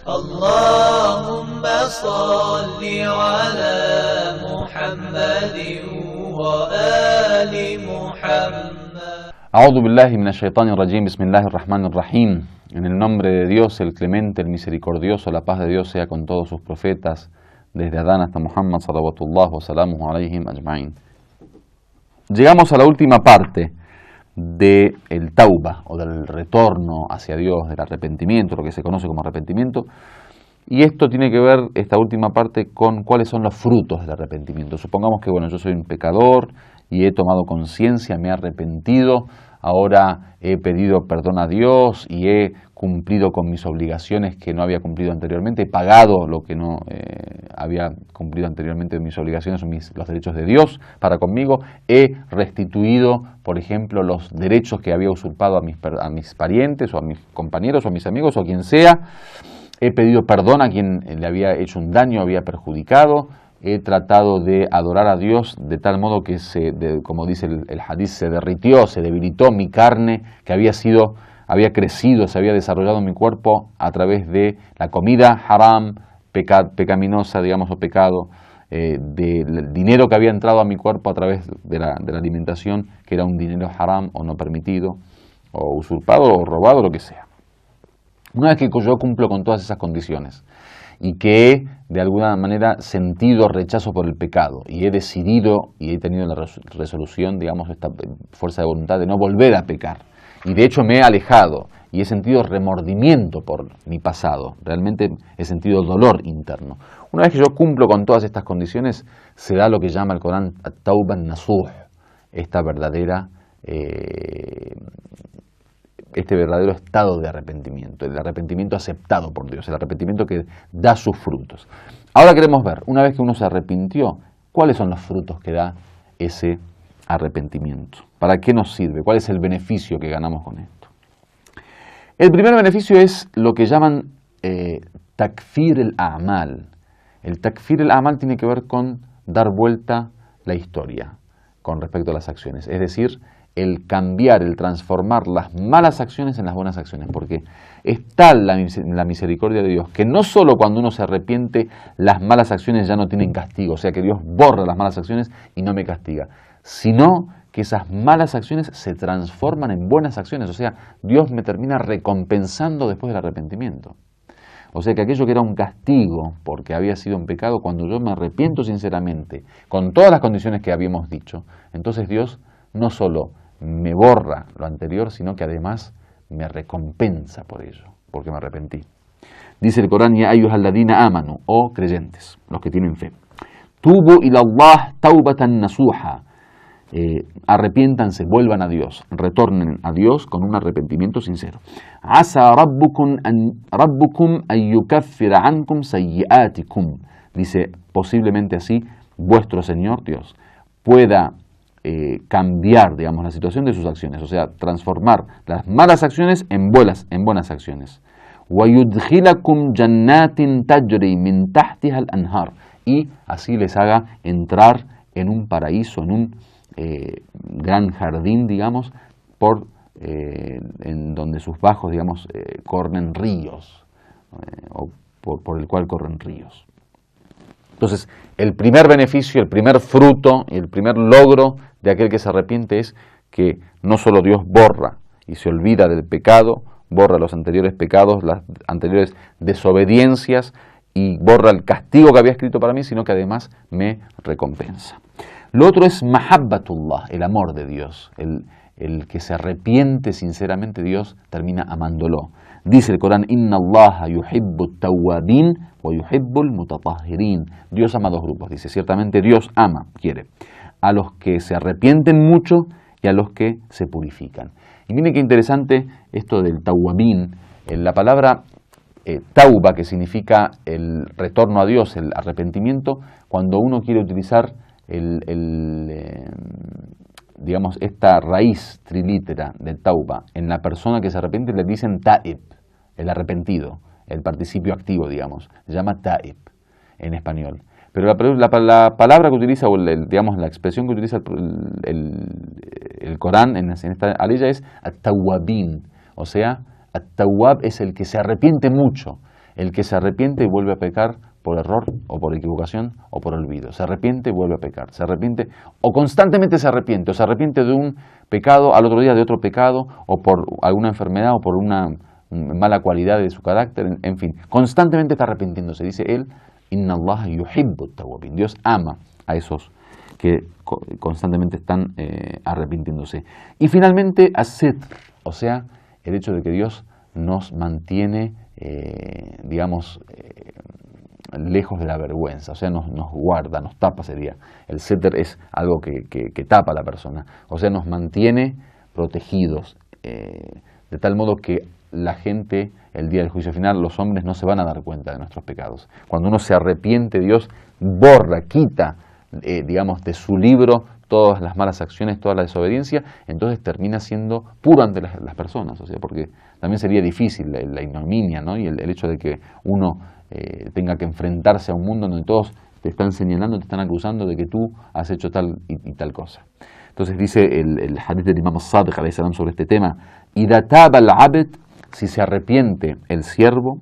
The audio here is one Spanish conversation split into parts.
اللهم صل على محمد وآل محمد. A'udhu billahi minash shaitanir rajim, bismillahir rahmanir rahim. En el nombre de Dios, el clemente, el misericordioso, la paz de Dios sea con todos sus profetas, desde Adán hasta Muhammad, salawatullah wa salamuhu alayhim ajma'in. Llegamos a la última parte del tauba, o del retorno hacia Dios, del arrepentimiento, lo que se conoce como arrepentimiento. Y esto tiene que ver, esta última parte, con cuáles son los frutos del arrepentimiento. Supongamos que, bueno, yo soy un pecador y he tomado conciencia, me he arrepentido, ahora he pedido perdón a Dios y he cumplido con mis obligaciones que no había cumplido anteriormente, he pagado lo que no había cumplido anteriormente, mis obligaciones o los derechos de Dios para conmigo, he restituido, por ejemplo, los derechos que había usurpado a mis parientes o a mis compañeros o a mis amigos o a quien sea, he pedido perdón a quien le había hecho un daño, había perjudicado, he tratado de adorar a Dios de tal modo que, como dice el hadith, se derritió, se debilitó mi carne que había crecido, se había desarrollado en mi cuerpo a través de la comida haram, pecaminosa, digamos, o pecado, del dinero que había entrado a mi cuerpo a través de la alimentación, que era un dinero haram o no permitido, o usurpado o robado, lo que sea. Una vez que yo cumplo con todas esas condiciones y que he de alguna manera sentido rechazo por el pecado y he decidido y he tenido la resolución, digamos, esta fuerza de voluntad de no volver a pecar, y de hecho me he alejado y he sentido remordimiento por mi pasado, realmente he sentido dolor interno. Una vez que yo cumplo con todas estas condiciones, se da lo que llama el Corán at-tauba an-nasuh, esta verdadera este verdadero estado de arrepentimiento, el arrepentimiento aceptado por Dios, el arrepentimiento que da sus frutos. Ahora queremos ver, una vez que uno se arrepintió, cuáles son los frutos que da ese arrepentimiento. ¿Para qué nos sirve? ¿Cuál es el beneficio que ganamos con esto? El primer beneficio es lo que llaman takfir el-a'mal. El takfir el-a'mal tiene que ver con dar vuelta la historia con respecto a las acciones, es decir, el cambiar, el transformar las malas acciones en las buenas acciones, porque es tal la misericordia de Dios que no solo cuando uno se arrepiente las malas acciones ya no tienen castigo, o sea que Dios borra las malas acciones y no me castiga, sino que esas malas acciones se transforman en buenas acciones, o sea, Dios me termina recompensando después del arrepentimiento. O sea que aquello que era un castigo porque había sido un pecado, cuando yo me arrepiento sinceramente, con todas las condiciones que habíamos dicho, entonces Dios no solo me borra lo anterior, sino que además me recompensa por ello, porque me arrepentí. Dice el Corán: ya ayyuhalladhina amanu, o creyentes, los que tienen fe. Tubu ila Allah taubatan nasuha. Arrepiéntanse, vuelvan a Dios, retornen a Dios con un arrepentimiento sincero. Asa rabbukum an yukaffira ankum sayyi'atikum. Dice, posiblemente así vuestro Señor Dios pueda cambiar, digamos, la situación de sus acciones, o sea, transformar las malas acciones en buenas acciones. وَيُدْخِلَكُمْ جَنَّاتٍ تَجْرِي مِنْ تَحْتِهَا الْأَنْهَارِ, y así les haga entrar en un paraíso, en un gran jardín, digamos, en donde sus bajos, digamos, corren ríos, o por el cual corren ríos. Entonces, el primer beneficio, el primer fruto y el primer logro de aquel que se arrepiente es que no solo Dios borra y se olvida del pecado, borra los anteriores pecados, las anteriores desobediencias y borra el castigo que había escrito para mí, sino que además me recompensa. Lo otro es mahabbatullah, el amor de Dios, el que se arrepiente sinceramente, Dios termina amándolo. Dice el Corán: Inna Allaha yuhibbu at-tawwabin wa yuhibbu al-mutatahhirin. Dios ama a dos grupos, dice, ciertamente Dios quiere a los que se arrepienten mucho y a los que se purifican. Y miren qué interesante esto del tawwabin. La palabra tauba, que significa el retorno a Dios, el arrepentimiento, cuando uno quiere utilizar digamos, esta raíz trilítera de tauba en la persona que se arrepiente, le dicen taib, el arrepentido, el participio activo, digamos, se llama taib en español. Pero la palabra que utiliza, o digamos, la expresión que utiliza el Corán en esta aliyah es at-tawwabin, o sea, at-tawwab es el que se arrepiente mucho, El que se arrepiente y vuelve a pecar por error o por equivocación o por olvido. Se arrepiente y vuelve a pecar. Se arrepiente o constantemente se arrepiente. O se arrepiente de un pecado, al otro día de otro pecado, o por alguna enfermedad o por una mala cualidad de su carácter, en fin. Constantemente está arrepintiéndose. Dice él, Inna Allah yuhibbu tawwabin. Dios ama a esos que constantemente están arrepintiéndose. Y finalmente, as-sitr, o sea, el hecho de que Dios nos mantiene, lejos de la vergüenza, o sea, nos guarda, nos tapa sería. El seter es algo que tapa a la persona, o sea, nos mantiene protegidos, de tal modo que la gente, el día del juicio final, los hombres no se van a dar cuenta de nuestros pecados. Cuando uno se arrepiente, Dios borra, quita, de su libro todas las malas acciones, toda la desobediencia, entonces termina siendo puro ante las personas, o sea, porque también sería difícil la ignominia, ¿no? Y el hecho de que uno tenga que enfrentarse a un mundo donde todos te están señalando, te están acusando de que tú has hecho tal y tal cosa. Entonces dice el hadith del Imam Sadiq alayhi salam sobre este tema, إِذَا تَابَ الْعَبْدُ, si se arrepiente el siervo,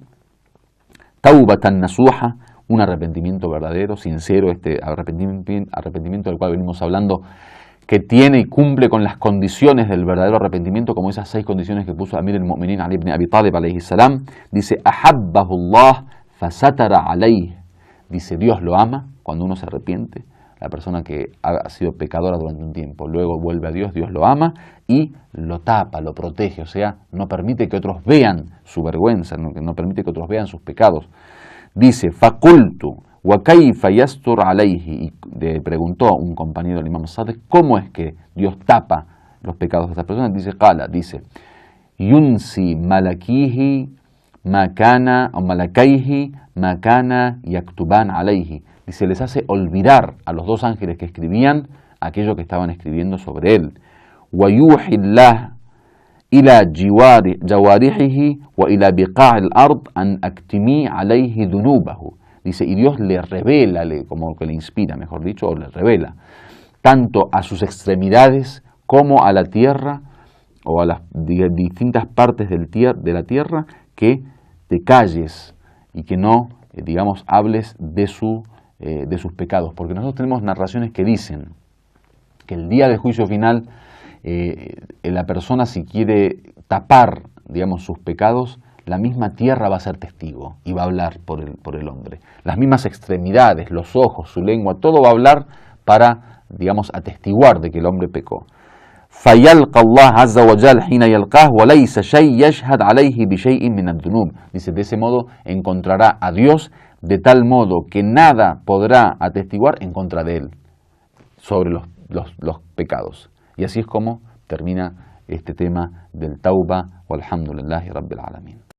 taubatan nasuha, un arrepentimiento verdadero, sincero, este arrepentimiento del cual venimos hablando, que tiene y cumple con las condiciones del verdadero arrepentimiento, como esas 6 condiciones que puso Amir al-Mu'minin Ali ibn Abi Talib alayhi salam. Dice, ahabbahu Allah fasatara alayh. Dice, Dios lo ama cuando uno se arrepiente. La persona que ha sido pecadora durante un tiempo, luego vuelve a Dios, Dios lo ama y lo tapa, lo protege, o sea, no permite que otros vean su vergüenza, no permite que otros vean sus pecados. Dice, fakultu, wa kayfa yastur alayhi, y le preguntó un compañero del Imam Sadiq, ¿cómo es que Dios tapa los pecados de estas personas? Dice, qala, dice, yunsi malakihi makana, o malakaihi makana yaktuban alayhi. Dice, les hace olvidar a los 2 ángeles que escribían aquello que estaban escribiendo sobre él. Wa yuhillah ila jawarihihi wa ila biqa' al-ard an aktimi alayhi dunubahu. Dice, y Dios le revela, como que le inspira, mejor dicho, o le revela, tanto a sus extremidades como a la tierra, o a las distintas partes de la tierra, que te calles y que no, hables de sus pecados. Porque nosotros tenemos narraciones que dicen que el día del juicio final, la persona, si quiere tapar, sus pecados, la misma tierra va a ser testigo y va a hablar por el hombre. Las mismas extremidades, los ojos, su lengua, todo va a hablar para, atestiguar de que el hombre pecó. فَيَلْقَ اللَّهَ عَزَّ وَجَلَّ حِينَ يَلْقَاهُ وَلَيْسَ شَيْءٌ يَشْهَدْ عَلَيْهِ بِشَيْءٍ مِنَ الذُّنُوبِ. Dice, de ese modo encontrará a Dios de tal modo que nada podrá atestiguar en contra de él sobre los pecados. Y así es como termina este tema del tauba, walhamdulillahi rabbil alamin.